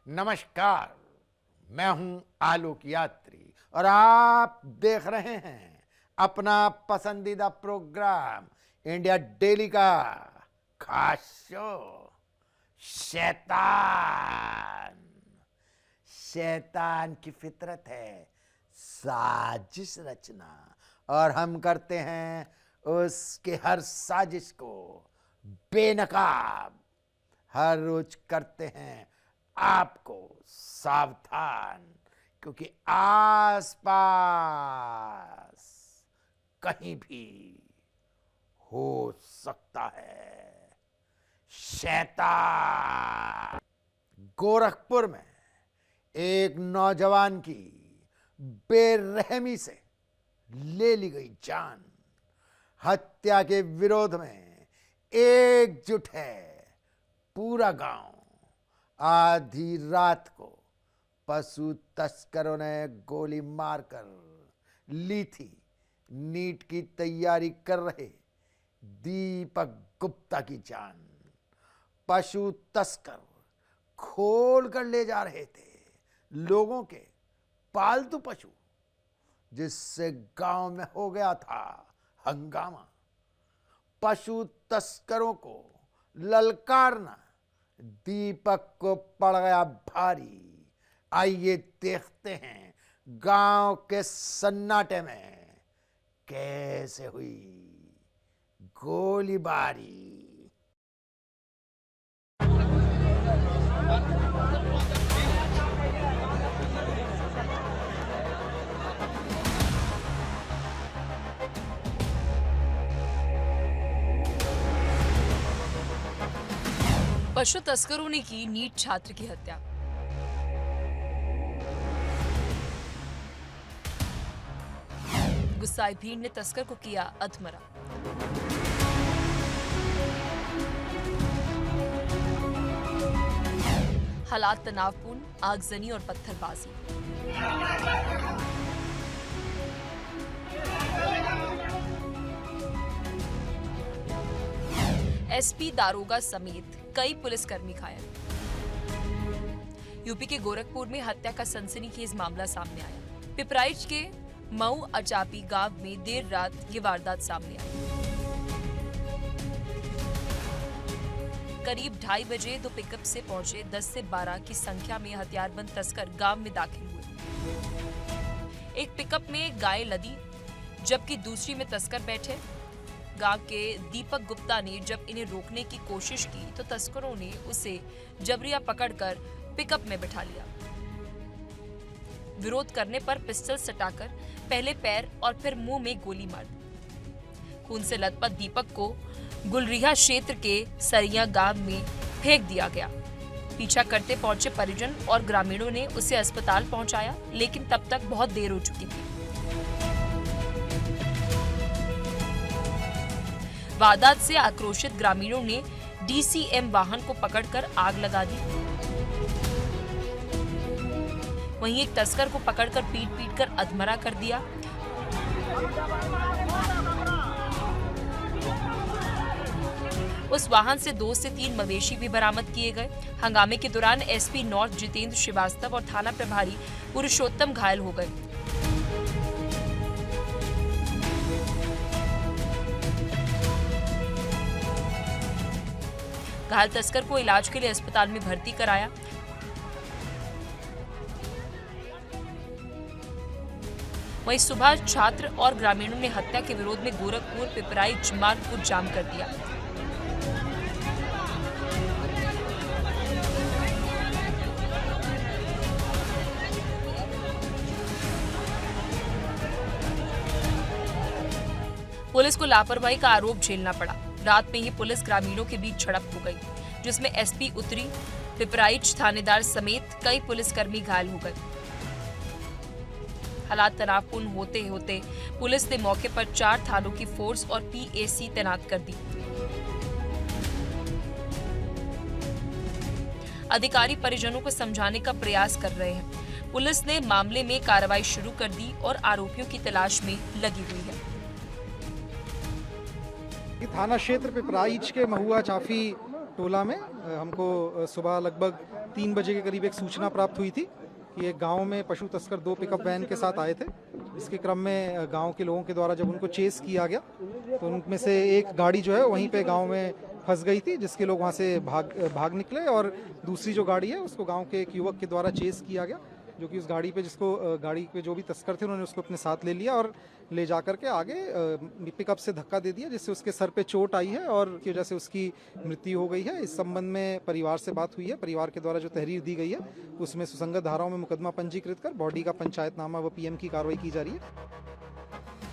नमस्कार, मैं हूं आलोक यात्री और आप देख रहे हैं अपना पसंदीदा प्रोग्राम इंडिया डेली का खास शो शैतान। शैतान की फितरत है साजिश रचना और हम करते हैं उसके हर साजिश को बेनकाब। हर रोज करते हैं आपको सावधान, क्योंकि आसपास कहीं भी हो सकता है शैतान। गोरखपुर में एक नौजवान की बेरहमी से ले ली गई जान। हत्या के विरोध में एकजुट है पूरा गांव। आधी रात को पशु तस्करों ने गोली मारकर ली थी नीट की तैयारी कर रहे दीपक गुप्ता की जान। पशु तस्कर खोल कर ले जा रहे थे लोगों के पालतू पशु, जिससे गांव में हो गया था हंगामा। पशु तस्करों को ललकारना दीपक को पड़ गया भारी। आइए देखते हैं गांव के सन्नाटे में कैसे हुई गोलीबारी। पशु तस्करों ने की नीट छात्र की हत्या। गुस्साई भीड़ ने तस्कर को किया अधमरा। हालात तनावपूर्ण, आगजनी और पत्थरबाजी। एसपी दारोगा समेत कई पुलिसकर्मी घायल। यूपी के गोरखपुर में हत्या का सनसनीखेज मामला सामने आया। पिपराइच के मऊ अचापी गांव में देर रात ये वारदात सामने आई। करीब 2:30 बजे दो पिकअप से पहुंचे 10 से 12 की संख्या में हथियारबंद तस्कर गांव में दाखिल हुए। एक पिकअप में गाय लदी जबकि दूसरी में तस्कर बैठे। गांव के दीपक गुप्ता ने जब इन्हें रोकने की कोशिश की तो तस्करों ने उसे जबरिया पकड़कर पिकअप में बिठा लिया। विरोध करने पर पिस्टल सटाकर पहले पैर और फिर मुंह में गोली मार दी। खून से लथपथ दीपक को गुलरिहा क्षेत्र के सरिया गांव में फेंक दिया गया। पीछा करते पहुंचे परिजन और ग्रामीणों ने उसे अस्पताल पहुंचाया, लेकिन तब तक बहुत देर हो चुकी थी। वारदात से आक्रोशित ग्रामीणों ने डीसीएम वाहन को पकड़कर आग लगा दी। वहीं एक तस्कर को पकड़कर पीट कर अधमरा कर दिया। उस वाहन से 2 से 3 मवेशी भी बरामद किए गए। हंगामे के दौरान एसपी नॉर्थ जितेंद्र श्रीवास्तव और थाना प्रभारी पुरुषोत्तम घायल हो गए। घायल तस्कर को इलाज के लिए अस्पताल में भर्ती कराया। वहीं सुबह छात्र और ग्रामीणों ने हत्या के विरोध में गोरखपुर पिपराइच मार्ग को जाम कर दिया। पुलिस को लापरवाही का आरोप झेलना पड़ा। रात में ही पुलिस ग्रामीणों के बीच झड़प हो गई, जिसमें एसपी उत्तरी, पिपराइच थानेदार समेत कई पुलिसकर्मी घायल हो गए। हालात तनावपूर्ण होते होते पुलिस ने मौके पर 4 थानों की फोर्स और पीएसी तैनात कर दी। अधिकारी परिजनों को समझाने का प्रयास कर रहे हैं। पुलिस ने मामले में कार्रवाई शुरू कर दी और आरोपियों की तलाश में लगी हुई है। थाना क्षेत्र पिपराइच के महुआ चाफी टोला में हमको सुबह लगभग 3 बजे के करीब एक सूचना प्राप्त हुई थी कि एक गांव में पशु तस्कर 2 पिकअप वैन के साथ आए थे। इसके क्रम में गांव के लोगों के द्वारा जब उनको चेस किया गया तो उनमें से एक गाड़ी जो है वहीं पे गांव में फंस गई थी, जिसके लोग वहां से भाग निकले और दूसरी जो गाड़ी है उसको गांव के एक युवक के द्वारा चेस किया गया, जो कि उस गाड़ी पे जो भी तस्कर थे उन्होंने उसको अपने साथ ले लिया और ले जाकर के आगे पिकअप से धक्का दे दिया, जिससे उसके सर पे चोट आई है और की वजह से उसकी मृत्यु हो गई है। इस संबंध में परिवार से बात हुई है। परिवार के द्वारा जो तहरीर दी गई है उसमें सुसंगत धाराओं में मुकदमा पंजीकृत कर बॉडी का पंचायतनामा व पीएम की कार्रवाई की जा रही है।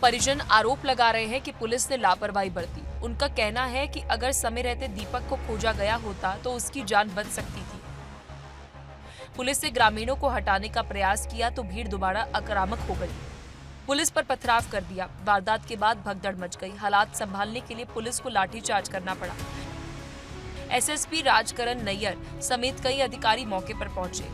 परिजन आरोप लगा रहे हैं कि पुलिस ने लापरवाही बरती। उनका कहना है कि अगर समय रहते दीपक को खोजा गया होता तो उसकी जान बच सकती थी। पुलिस ने ग्रामीणों को हटाने का प्रयास किया तो भीड़ दोबारा आक्रामक हो गई। पुलिस पर पथराव कर दिया। वारदात के बाद भगदड़ मच गई। हालात संभालने के लिए पुलिस को लाठीचार्ज करना पड़ा। एसएसपी राजकरण नैयर समेत कई अधिकारी मौके पर पहुंचे।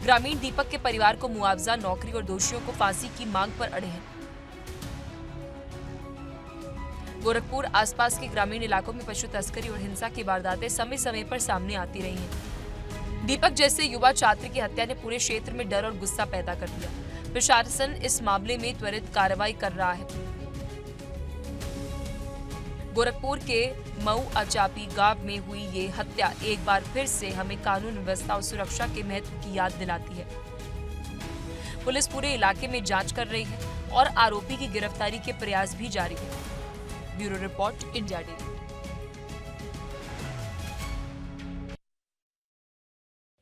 ग्रामीण दीपक के परिवार को मुआवजा, नौकरी और दोषियों को फांसी की मांग पर अड़े हैं। गोरखपुर आसपास के ग्रामीण इलाकों में पशु तस्करी और हिंसा की वारदातें समय समय पर सामने आती रही हैं। दीपक जैसे युवा छात्र की हत्या ने पूरे क्षेत्र में डर और गुस्सा पैदा कर दिया। प्रशासन इस मामले में त्वरित कार्रवाई कर रहा है। गोरखपुर के मऊ अचापी गांव में हुई ये हत्या एक बार फिर से हमें कानून व्यवस्था और सुरक्षा के महत्व की याद दिलाती है। पुलिस पूरे इलाके में जांच कर रही है और आरोपी की गिरफ्तारी के प्रयास भी जारी है। Bureau report, India daily.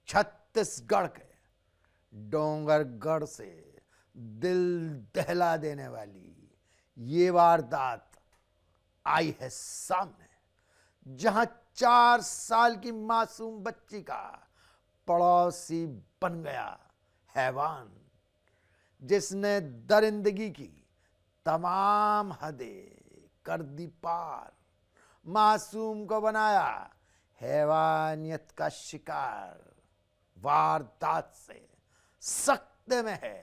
Chhattisgarh के डोंगरगढ़ से दिल दहला देने वाली ये वारदात आई है सामने, जहां 4 साल की मासूम बच्ची का पड़ोसी बन गया हैवान, जिसने दरिंदगी की तमाम हदें कर दी पार, मासूम को बनाया हैवानियत का शिकार। वारदात से सख्ते में है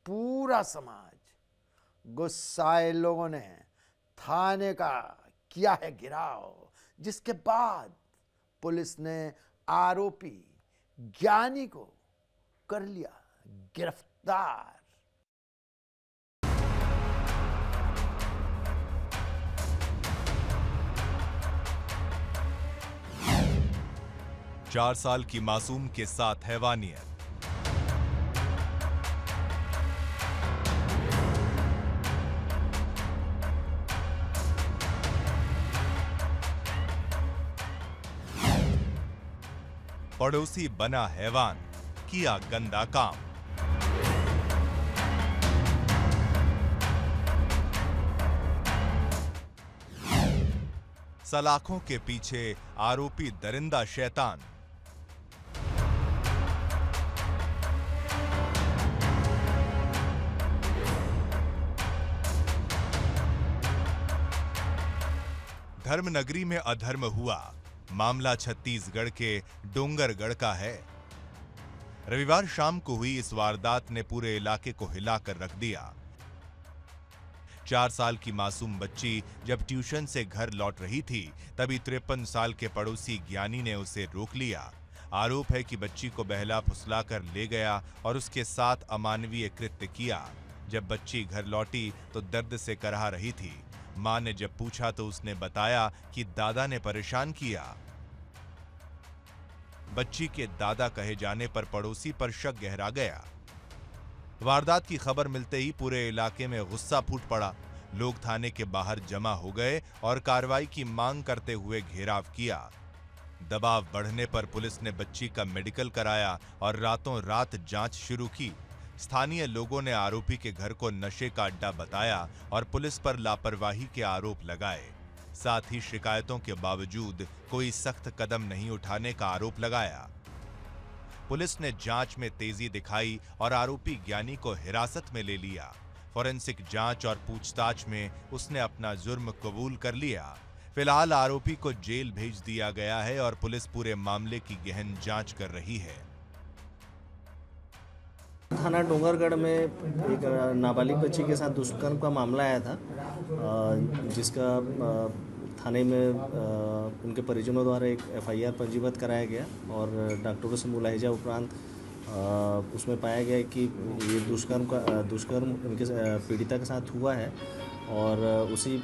पूरा समाज। गुस्साए लोगों ने थाने का किया है घेराव, जिसके बाद पुलिस ने आरोपी ज्ञानी को कर लिया गिरफ्तार। 4 साल की मासूम के साथ हैवानियत। पड़ोसी बना हैवान, किया गंदा काम। सलाखों के पीछे आरोपी दरिंदा शैतान। धर्मनगरी में अधर्म हुआ। मामला छत्तीसगढ़ के डोंगरगढ़ का है। रविवार शाम को हुई इस वारदात ने पूरे इलाके को हिलाकर रख दिया। 4 साल की मासूम बच्ची जब ट्यूशन से घर लौट रही थी, तभी 53 साल के पड़ोसी ज्ञानी ने उसे रोक लिया। आरोप है कि बच्ची को बहला फुसलाकर ले गया और उसके साथ अमानवीय कृत्य किया। जब बच्ची घर लौटी तो दर्द से कराह रही थी। मां ने जब पूछा तो उसने बताया कि दादा ने परेशान किया। बच्ची के दादा कहे जाने पर पड़ोसी पर शक गहरा गया। वारदात की खबर मिलते ही पूरे इलाके में गुस्सा फूट पड़ा। लोग थाने के बाहर जमा हो गए और कार्रवाई की मांग करते हुए घेराव किया। दबाव बढ़ने पर पुलिस ने बच्ची का मेडिकल कराया और रातों रात जांच शुरू की। स्थानीय लोगों ने आरोपी के घर को नशे का अड्डा बताया और पुलिस पर लापरवाही के आरोप लगाए। साथ ही शिकायतों के बावजूद कोई सख्त कदम नहीं उठाने का आरोप लगाया। पुलिस ने जांच में तेजी दिखाई और आरोपी ज्ञानी को हिरासत में ले लिया। फॉरेंसिक जांच और पूछताछ में उसने अपना जुर्म कबूल कर लिया। फिलहाल आरोपी को जेल भेज दिया गया है और पुलिस पूरे मामले की गहन जांच कर रही है। थाना डोंगरगढ़ में एक नाबालिग बच्ची के साथ दुष्कर्म का मामला आया था, जिसका थाने में उनके परिजनों द्वारा एक FIR पंजीबद्ध कराया गया और डॉक्टरों से मुलाहिजा उपरांत उसमें पाया गया कि ये दुष्कर्म उनके पीड़िता के साथ हुआ है और उसी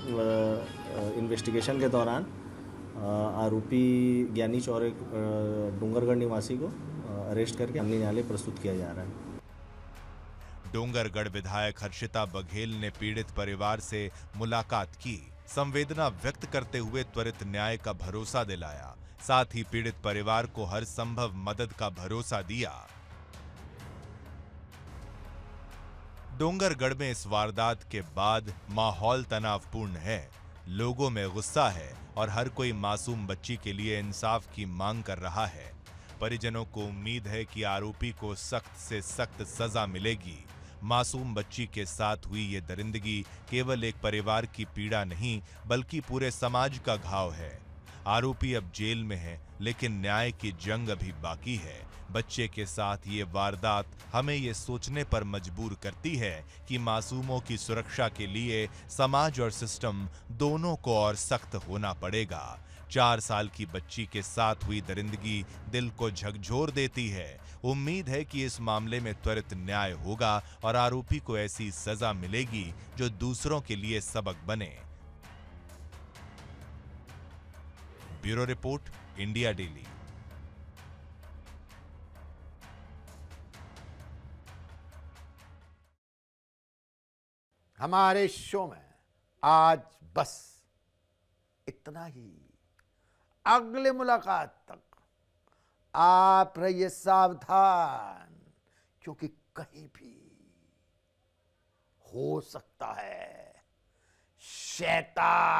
इन्वेस्टिगेशन के दौरान आरोपी ज्ञानी चौरे डूंगरगढ़ निवासी को अरेस्ट करके अमली न्यायालय प्रस्तुत किया जा रहा है। डोंगरगढ़ विधायक हर्षिता बघेल ने पीड़ित परिवार से मुलाकात की, संवेदना व्यक्त करते हुए त्वरित न्याय का भरोसा दिलाया, साथ ही पीड़ित परिवार को हर संभव मदद का भरोसा दिया। डोंगरगढ़ में इस वारदात के बाद माहौल तनावपूर्ण है, लोगों में गुस्सा है और हर कोई मासूम बच्ची के लिए इंसाफ की मांग कर रहा है। परिजनों को उम्मीद है कि आरोपी को सख्त से सख्त सजा मिलेगी। मासूम बच्ची के साथ हुई ये दरिंदगी केवल एक परिवार की पीड़ा नहीं बल्कि पूरे समाज का घाव है। आरोपी अब जेल में है, लेकिन न्याय की जंग अभी बाकी है। बच्चे के साथ ये वारदात हमें ये सोचने पर मजबूर करती है कि मासूमों की सुरक्षा के लिए समाज और सिस्टम दोनों को और सख्त होना पड़ेगा। 4 साल की बच्ची के साथ हुई दरिंदगी दिल को झकझोर देती है। उम्मीद है कि इस मामले में त्वरित न्याय होगा और आरोपी को ऐसी सजा मिलेगी जो दूसरों के लिए सबक बने। Bureau report, India daily. हमारे शो में आज बस इतना ही। अगली मुलाकात तक आप रहिए सावधान, क्योंकि कहीं भी हो सकता है शैतान।